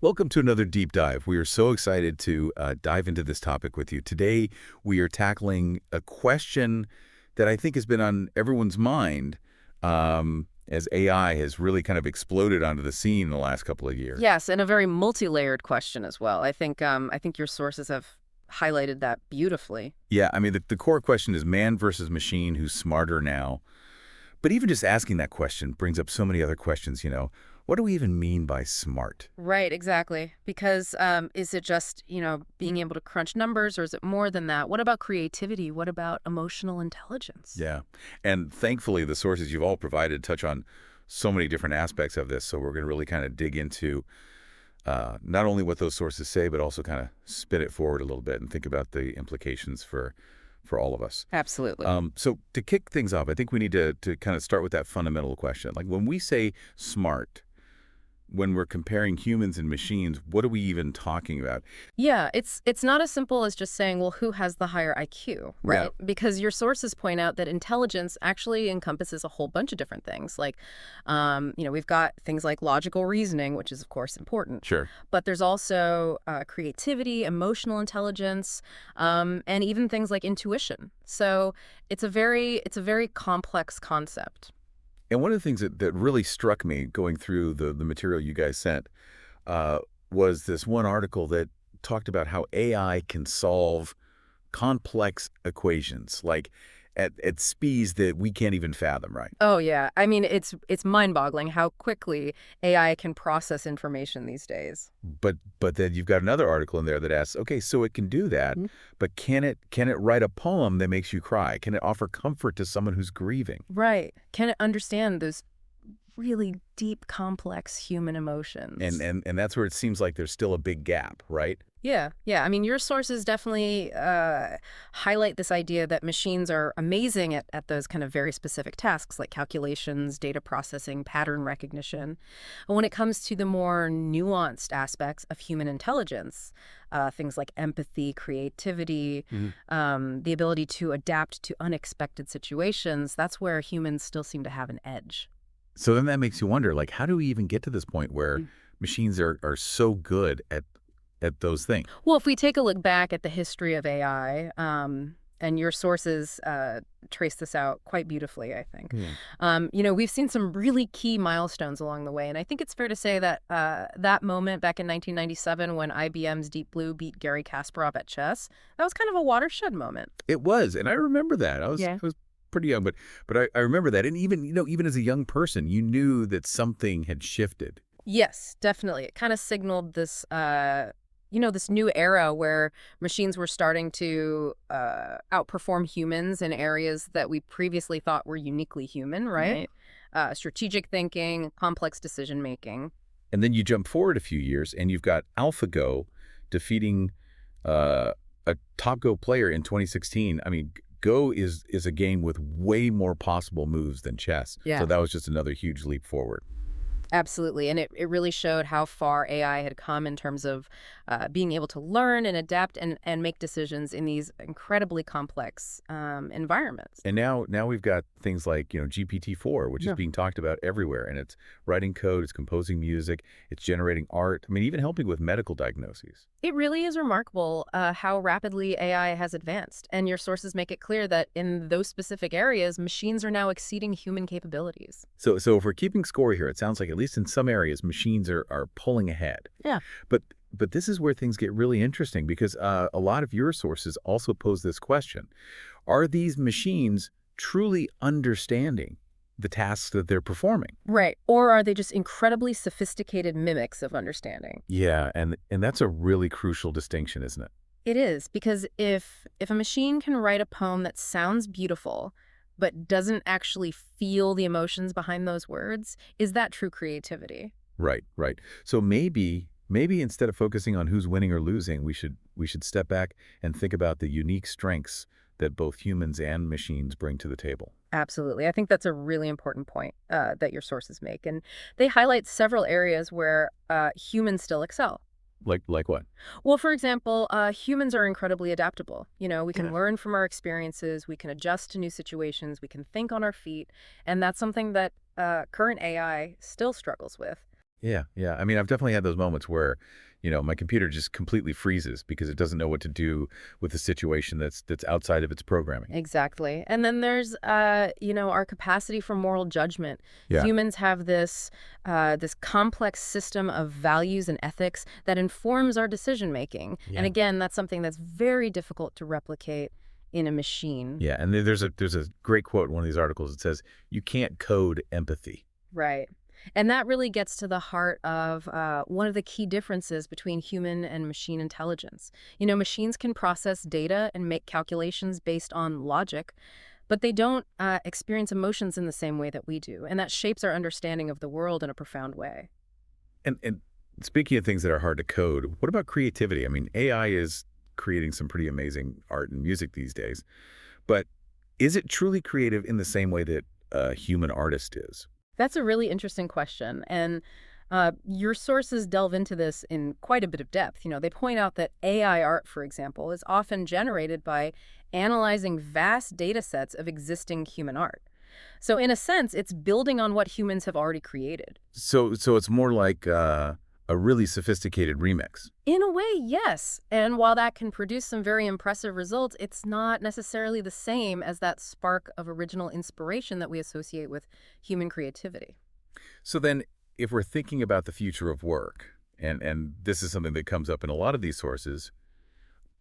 Welcome to another deep dive. We are so excited to dive into this topic with you. Today, we are tackling a question that I think has been on everyone's mind as AI has really kind of exploded onto the scene in the last couple of years. Yes, and a very multi-layered question as well. I think your sources have highlighted that beautifully. Yeah, I mean, the core question is man versus machine, who's smarter now? But even just asking that question brings up so many other questions. What do we even mean by smart? Right, exactly. Because is it just, being able to crunch numbers or is it more than that? What about creativity? What about emotional intelligence? Yeah. And thankfully, the sources you've all provided touch on so many different aspects of this. So we're going to really kind of dig into not only what those sources say, but also kind of spin it forward a little bit and think about the implications for all of us. Absolutely. So to kick things off, I think we need to kind of start with that fundamental question. Like when we say smart, when we're comparing humans and machines, what are we even talking about? Yeah, it's not as simple as just saying, well, who has the higher IQ, Yeah, right? Because your sources point out that intelligence actually encompasses a whole bunch of different things. Like, we've got things like logical reasoning, which is of course important, sure. but there's also creativity, emotional intelligence, and even things like intuition. So it's a very complex concept. And one of the things that really struck me going through the material you guys sent uh, was this one article that talked about how AI can solve complex equations, like at speeds that we can't even fathom, right? Oh yeah, I mean it's mind-boggling how quickly AI can process information these days. But then you've got another article in there that asks, okay, so it can do that, but can it write a poem that makes you cry? Can it offer comfort to someone who's grieving? Right. Can it understand those really deep, complex human And emotions? and and that's where it seems like there's still a big gap, right? Yeah, yeah. I mean, your sources definitely highlight this idea that machines are amazing at those kind of very specific tasks like calculations, data processing, pattern recognition. And when it comes to the more nuanced aspects of human intelligence, things like empathy, creativity, the ability to adapt to unexpected situations, that's where humans still seem to have an edge. So then that makes you wonder, like, how do we even get to this point where machines are so good at those things? Well, if we take a look back at the history of AI, and your sources trace this out quite beautifully, I think. Yeah. We've seen some really key milestones along the way, and I think it's fair to say that that moment back in 1997 when IBM's Deep Blue beat Garry Kasparov at chess, that was kind of a watershed moment. It was, and I remember that. I was Yeah. I was pretty young, but I remember that. And even as a young person, you knew that something had shifted. Yes, definitely. It kind of signaled this, this new era where machines were starting to outperform humans in areas that we previously thought were uniquely human, right? Right. Strategic thinking, complex decision making. And then you jump forward a few years, and you've got AlphaGo defeating uh, a top Go player in 2016. I mean, Go is a game with way more possible moves than chess. So Yeah. that was just another huge leap forward. Absolutely. And it really showed how far AI had come in terms of being able to learn and adapt and make decisions in these incredibly complex environments. And now we've got things like, GPT-4, which is Yeah. being talked about everywhere. And it's writing code, it's composing music, it's generating art. I mean, even helping with medical diagnoses. It really is remarkable how rapidly AI has advanced. And your sources make it clear that in those specific areas, machines are now exceeding human capabilities. So if we're keeping score here, it sounds like at least in some areas, machines are pulling ahead. Yeah. But this is where things get really interesting because a lot of your sources also pose this question. Are these machines truly understanding the tasks that they're performing? Right. Or are they just incredibly sophisticated mimics of understanding? Yeah, and that's a really crucial distinction, isn't it? It is, because if a machine can write a poem that sounds beautiful, but doesn't actually feel the emotions behind those words, is that true creativity? Right, right. So maybe instead of focusing on who's winning or losing, we should step back and think about the unique strengths that both humans and machines bring to the table. Absolutely. I think that's a really important point that your sources make. And they highlight several areas where humans still excel. Like what? Well, for example, humans are incredibly adaptable. We can Yeah. learn from our experiences, we can adjust to new situations, we can think on our feet, and that's something that current AI still struggles with. Yeah, yeah. I mean, I've definitely had those moments where, my computer just completely freezes because it doesn't know what to do with the situation that's outside of its programming. Exactly. And then there's, our capacity for moral judgment. Yeah. Humans have this complex system of values and ethics that informs our decision making. And Yeah. again, that's something that's very difficult to replicate in a machine. Yeah, and there's a great quote in one of these articles that says, "You can't code empathy." Right. And that really gets to the heart of one of the key differences between human and machine intelligence. Machines can process data and make calculations based on logic, but they don't experience emotions in the same way that we do. And that shapes our understanding of the world in a profound way. And speaking of things that are hard to code, what about creativity? I mean, AI is creating some pretty amazing art and music these days, but is it truly creative in the same way that a human artist is? That's a really interesting question. And your sources delve into this in quite a bit of depth. They point out that AI art, for example, is often generated by analyzing vast data sets of existing human art. So, in a sense, it's building on what humans have already created. So it's more like a really sophisticated remix. In a way, yes. And while that can produce some very impressive results, it's not necessarily the same as that spark of original inspiration that we associate with human creativity. So then, if we're thinking about the future of work, and this is something that comes up in a lot of these sources,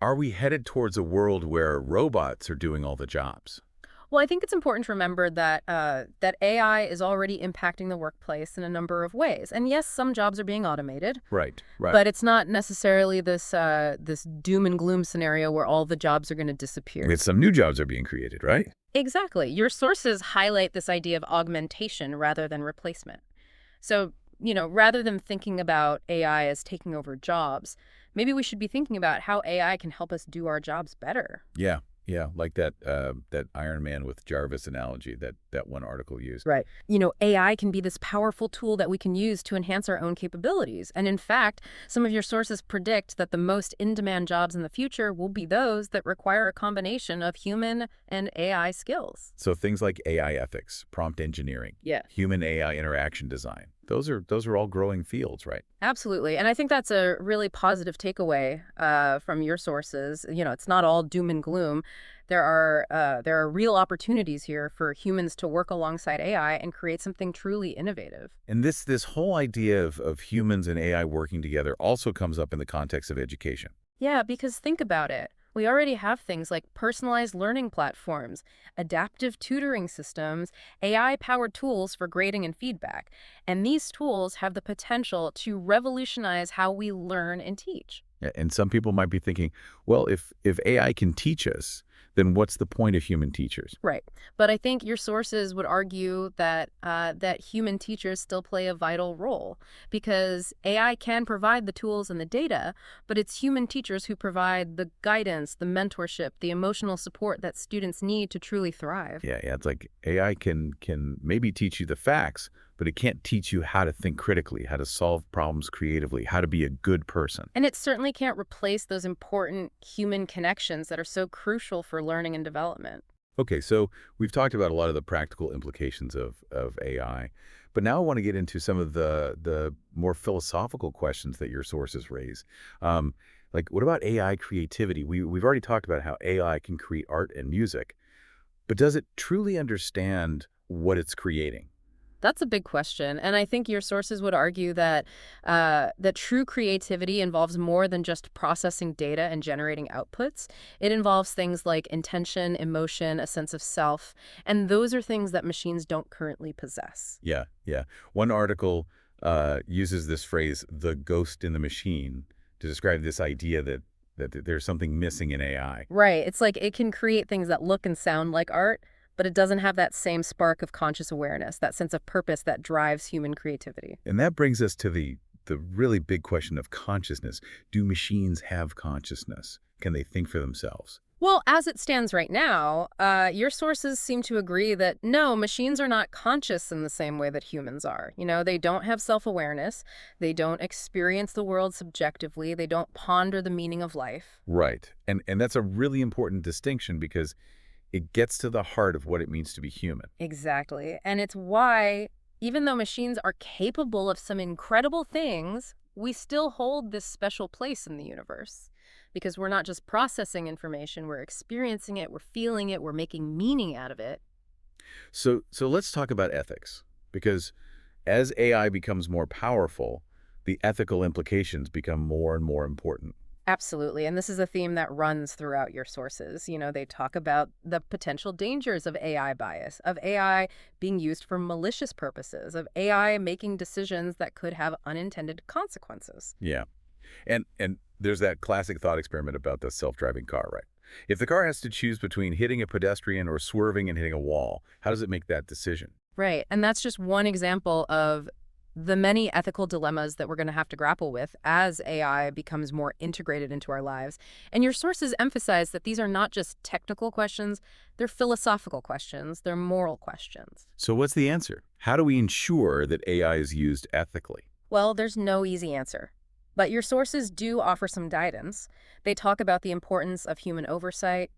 are we headed towards a world where robots are doing all the jobs? Well, I think it's important to remember that AI is already impacting the workplace in a number of ways. And yes, some jobs are being automated, Right, right. but it's not necessarily this doom and gloom scenario where all the jobs are going to disappear. With some new jobs are being created, right? Exactly. Your sources highlight this idea of augmentation rather than replacement. So, rather than thinking about AI as taking over jobs, maybe we should be thinking about how AI can help us do our jobs better. Yeah, yeah, like that Iron Man with Jarvis analogy that one article used. Right. AI can be this powerful tool that we can use to enhance our own capabilities. And in fact, some of your sources predict that the most in-demand jobs in the future will be those that require a combination of human and AI skills. So things like AI ethics, prompt engineering, Yeah. human AI interaction design. Those are all growing fields, right? Absolutely. And I think that's a really positive takeaway from your sources. It's not all doom and gloom. There are real opportunities here for humans to work alongside AI and create something truly innovative. And this whole idea of humans and AI working together also comes up in the context of education. Yeah, because think about it. We already have things like personalized learning platforms, adaptive tutoring systems, AI-powered tools for grading and feedback. And these tools have the potential to revolutionize how we learn and teach. And some people might be thinking, well, if AI can teach us, then what's the point of human teachers? Right. But I think your sources would argue that human teachers still play a vital role because AI can provide the tools and the data, but it's human teachers who provide the guidance, the mentorship, the emotional support that students need to truly thrive. Yeah, yeah. It's like AI can maybe teach you the facts, but it can't teach you how to think critically, how to solve problems creatively, how to be a good person. And it certainly can't replace those important human connections that are so crucial for learning and development. Okay, so we've talked about a lot of the practical implications of AI, but now I want to get into some of the more philosophical questions that your sources raise. Um, like, what about AI creativity? We've already talked about how AI can create art and music, but does it truly understand what it's creating? That's a big question, and I think your sources would argue that true creativity involves more than just processing data and generating outputs. It involves things like intention, emotion, a sense of self, and those are things that machines don't currently possess. Yeah, yeah. One article uses this phrase, "the ghost in the machine," to describe this idea that there's something missing in AI. Right. It's like it can create things that look and sound like art, but it doesn't have that same spark of conscious awareness, that sense of purpose that drives human creativity. And that brings us to the really big question of consciousness. Do machines have consciousness? Can they think for themselves? Well, as it stands right now, your sources seem to agree that no, machines are not conscious in the same way that humans are. They don't have self-awareness. They don't experience the world subjectively. They don't ponder the meaning of life. Right. And that's a really important distinction because it gets to the heart of what it means to be human. Exactly. And it's why Even though machines are capable of some incredible things, we still hold this special place in the universe. Because we're not just processing information, we're experiencing it, we're feeling it, we're making meaning out of it. So let's talk about ethics, because as AI becomes more powerful, the ethical implications become more and more important. Absolutely. And this is a theme that runs throughout your sources. They talk about the potential dangers of AI bias, of AI being used for malicious purposes, of AI making decisions that could have unintended consequences. Yeah. And there's that classic thought experiment about the self-driving car, right? If the car has to choose between hitting a pedestrian or swerving and hitting a wall, how does it make that decision? Right. And that's just one example of the many ethical dilemmas that we're going to have to grapple with as AI becomes more integrated into our lives. And your sources emphasize that these are not just technical questions, they're philosophical questions, they're moral questions. So what's the answer? How do we ensure that AI is used ethically? Well, there's no easy answer. But your sources do offer some guidance. They talk about the importance of human oversight,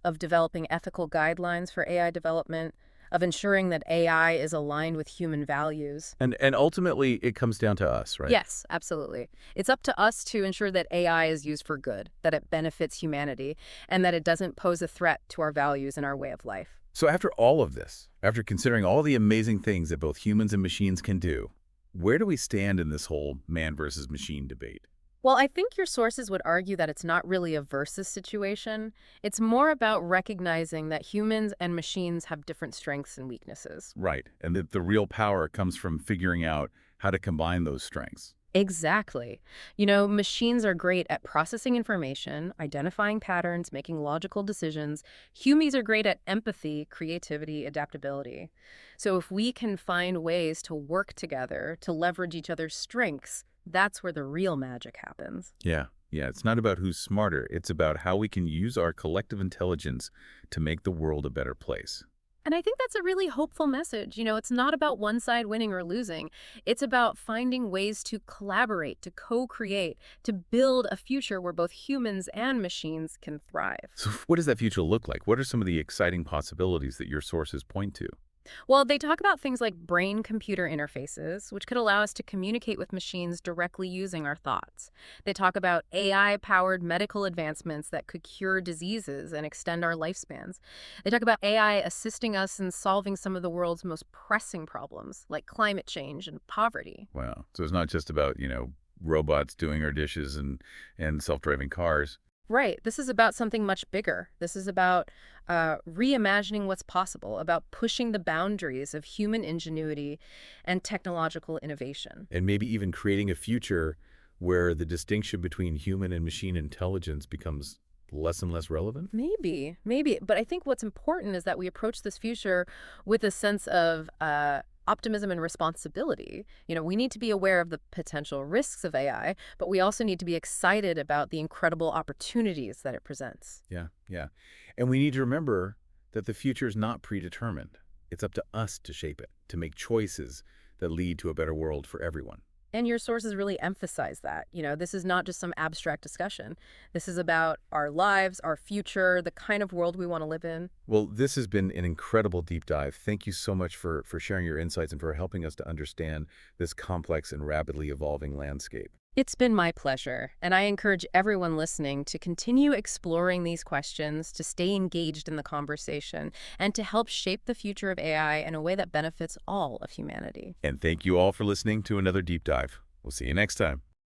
of developing ethical guidelines for AI development, of ensuring that AI is aligned with human values. And ultimately, it comes down to us, right? Yes, absolutely. It's up to us to ensure that AI is used for good, that it benefits humanity, and that it doesn't pose a threat to our values and our way of life. So after all of this, after considering all the amazing things that both humans and machines can do, where do we stand in this whole man versus machine debate? Well, I think your sources would argue that it's not really a versus situation. It's more about recognizing that humans and machines have different strengths and weaknesses. Right, and that the real power comes from figuring out how to combine those strengths. Exactly. Machines are great at processing information, identifying patterns, making logical decisions. Humans are great at empathy, creativity, adaptability. So if we can find ways to work together, to leverage each other's strengths, that's where the real magic happens. Yeah, it's not about who's smarter. It's about how we can use our collective intelligence to make the world a better place. And I think that's a really hopeful message. It's not about one side winning or losing. It's about finding ways to collaborate, to co-create, to build a future where both humans and machines can thrive. So what does that future look like? What are some of the exciting possibilities that your sources point to? Well, they talk about things like brain-computer interfaces, which could allow us to communicate with machines directly using our thoughts. They talk about AI-powered medical advancements that could cure diseases and extend our lifespans. They talk about AI assisting us in solving some of the world's most pressing problems, like climate change and poverty. Wow. So it's not just about, robots doing our dishes and self-driving cars. Right. This is about something much bigger. This is about reimagining what's possible, about pushing the boundaries of human ingenuity and technological innovation. And maybe even creating a future where the distinction between human and machine intelligence becomes less and less relevant? Maybe. But I think what's important is that we approach this future with a sense of optimism and responsibility. We need to be aware of the potential risks of AI, but we also need to be excited about the incredible opportunities that it presents. Yeah. And we need to remember that the future is not predetermined. It's up to us to shape it, to make choices that lead to a better world for everyone. And your sources really emphasize that. This is not just some abstract discussion. This is about our lives, our future, the kind of world we want to live in. Well, this has been an incredible deep dive. Thank you so much for sharing your insights and for helping us to understand this complex and rapidly evolving landscape. It's been my pleasure, and I encourage everyone listening to continue exploring these questions, to stay engaged in the conversation, and to help shape the future of AI in a way that benefits all of humanity. And thank you all for listening to another deep dive. We'll see you next time.